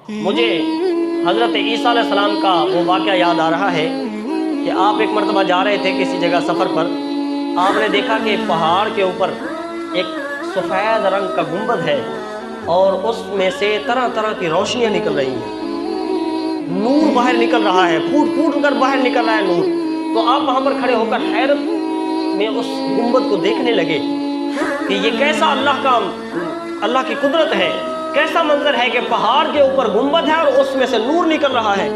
مجھے حضرت عیسیٰ علیہ السلام کا وہ واقعہ یاد آ رہا ہے کہ آپ ایک مرتبہ جا رہے تھے کسی جگہ سفر پر. آپ نے دیکھا کہ پہاڑ کے اوپر ایک سفید رنگ کا گنبد ہے اور اس میں سے طرح طرح کی روشنیاں نکل رہی ہیں, نور باہر نکل رہا ہے, پھوٹ پھوٹ کر باہر نکل رہا ہے نور. تو آپ وہاں پر کھڑے ہو کر حیرت میں اس گنبد کو دیکھنے لگے کہ یہ کیسا اللہ کی قدرت ہے, کیسا منظر ہے کہ پہاڑ کے اوپر گنبد ہے اور اس میں سے نور نکل رہا ہے.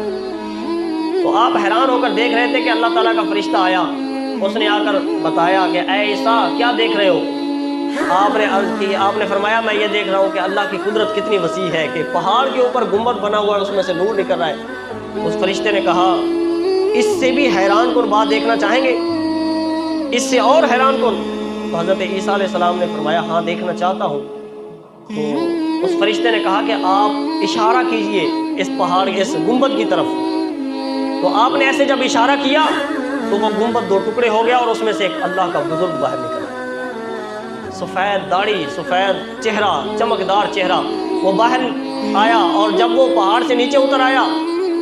تو آپ حیران ہو کر دیکھ رہے تھے کہ اللہ تعالیٰ کا فرشتہ آیا, اس نے آ کر بتایا کہ اے عیسیٰ کیا دیکھ رہے ہو. آپ نے عرض کی, آپ نے فرمایا میں یہ دیکھ رہا ہوں کہ اللہ کی قدرت کتنی وسیع ہے کہ پہاڑ کے اوپر گنبد بنا ہوا ہے, اس میں سے نور نکل رہا ہے. اس فرشتے نے کہا اس سے بھی حیران کن بات دیکھنا چاہیں گے, اس سے اور حیران کن. تو حضرت عیسیٰ علیہ السلام نے فرمایا ہاں دیکھنا چاہتا ہوں. تو اس فرشتے نے کہا کہ آپ اشارہ کیجئے اس پہاڑ اس گنبد کی طرف. تو آپ نے ایسے جب اشارہ کیا تو وہ گنبد دو ٹکڑے ہو گیا اور اس میں سے ایک اللہ کا بزرگ باہر نکلا, سفید داڑھی, سفید چہرہ, چمکدار چہرہ, وہ باہر آیا. اور جب وہ پہاڑ سے نیچے اتر آیا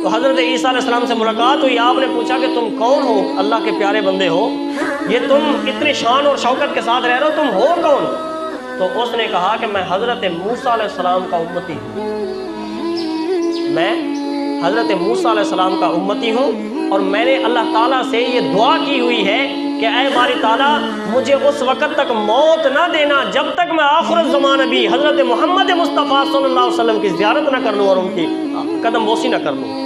تو حضرت عیسیٰ علیہ السلام سے ملاقات ہوئی. آپ نے پوچھا کہ تم کون ہو, اللہ کے پیارے بندے ہو, یہ تم اتنی شان اور شوکت کے ساتھ رہ رہے ہو, تم ہو کون؟ تو اس نے کہا کہ میں حضرت موسیٰ علیہ السلام کا امتی ہوں, میں حضرت موسیٰ علیہ السلام کا امتی ہوں اور میں نے اللہ تعالیٰ سے یہ دعا کی ہوئی ہے کہ اے باری تعالیٰ مجھے اس وقت تک موت نہ دینا جب تک میں آخر الزمان نبی حضرت محمد مصطفیٰ صلی اللہ علیہ وسلم کی زیارت نہ کر لوں اور ان کی قدم بوسی نہ کر لوں.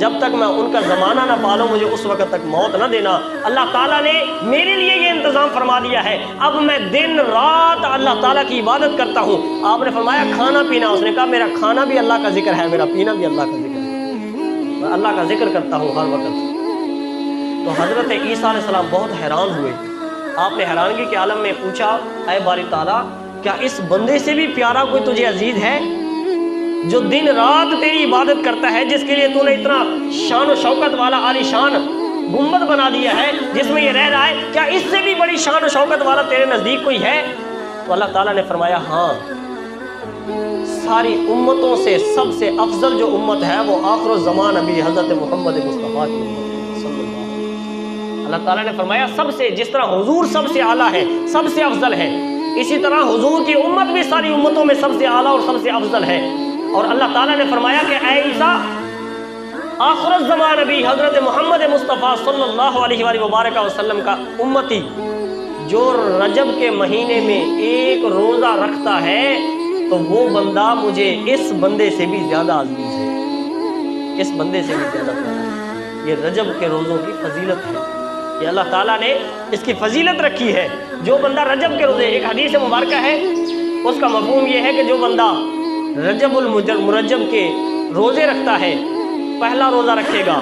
جب تک میں ان کا زمانہ نہ پالوں مجھے اس وقت تک موت نہ دینا. اللہ تعالیٰ نے میرے لیے یہ انتظام فرما دیا ہے, اب میں دن رات اللہ تعالیٰ کی عبادت کرتا ہوں. آپ نے فرمایا کھانا پینا, اس نے کہا میرا کھانا بھی اللہ کا ذکر ہے, میرا پینا بھی اللہ کا ذکر ہے, میں اللہ کا ذکر کرتا ہوں ہر وقت. تو حضرت عیسیٰ علیہ السلام بہت حیران ہوئے. آپ نے حیرانگی کے عالم میں پوچھا اے باری تعالیٰ کیا اس بندے سے بھی پیارا کوئی تجھے عزیز ہے جو دن رات تیری عبادت کرتا ہے, جس کے لیے تو نے اتنا شان و شوکت والا عالی شان گنبد بنا دیا ہے جس میں یہ رہ رہا ہے, کیا اس سے بھی بڑی شان و شوکت والا تیرے نزدیک کوئی ہے؟ تو اللہ تعالیٰ نے فرمایا ہاں, ساری امتوں سے سب سے افضل جو امت ہے وہ آخر الزمان نبی حضرت محمد مصطفیٰ کی امت صلی اللہ علیہ وسلم. اللہ تعالیٰ نے فرمایا سب سے, جس طرح حضور سب سے اعلیٰ ہے, سب سے افضل ہے, اسی طرح حضور کی امت بھی ساری امتوں میں سب سے اعلیٰ اور سب سے افضل ہے. اور اللہ تعالیٰ نے فرمایا کہ اے عیسیٰ آخر الزمان نبی حضرت محمد مصطفیٰ صلی اللہ علیہ وآلہ وبارک وسلم کا امتی جو رجب کے مہینے میں ایک روزہ رکھتا ہے تو وہ بندہ مجھے اس بندے سے بھی زیادہ عزیز ہے, اس بندے سے بھی زیادہ پیارا ہے. یہ رجب کے روزوں کی فضیلت ہے, یہ اللہ تعالیٰ نے اس کی فضیلت رکھی ہے. جو بندہ رجب کے روزے, ایک حدیث مبارکہ ہے اس کا مفہوم یہ ہے کہ جو بندہ رجب المرجب کے روزے رکھتا ہے, پہلا روزہ رکھے گا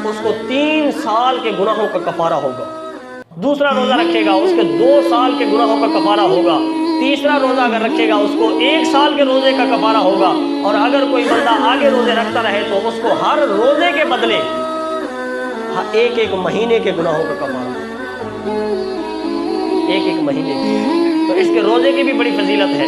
اس کو 3 سال کے گناہوں کا کفارہ ہوگا, دوسرا روزہ رکھے گا اس کے 2 سال کے گناہوں کا کفارہ ہوگا, تیسرا روزہ اگر رکھے گا اس کو 1 سال کے روزے کا کفارہ ہوگا. اور اگر کوئی بندہ آگے روزے رکھتا رہے تو اس کو ہر روزے کے بدلے ایک مہینے کے گناہوں کا کفارہ, ایک مہینے کے. تو اس کے روزے کی بھی بڑی فضیلت ہے.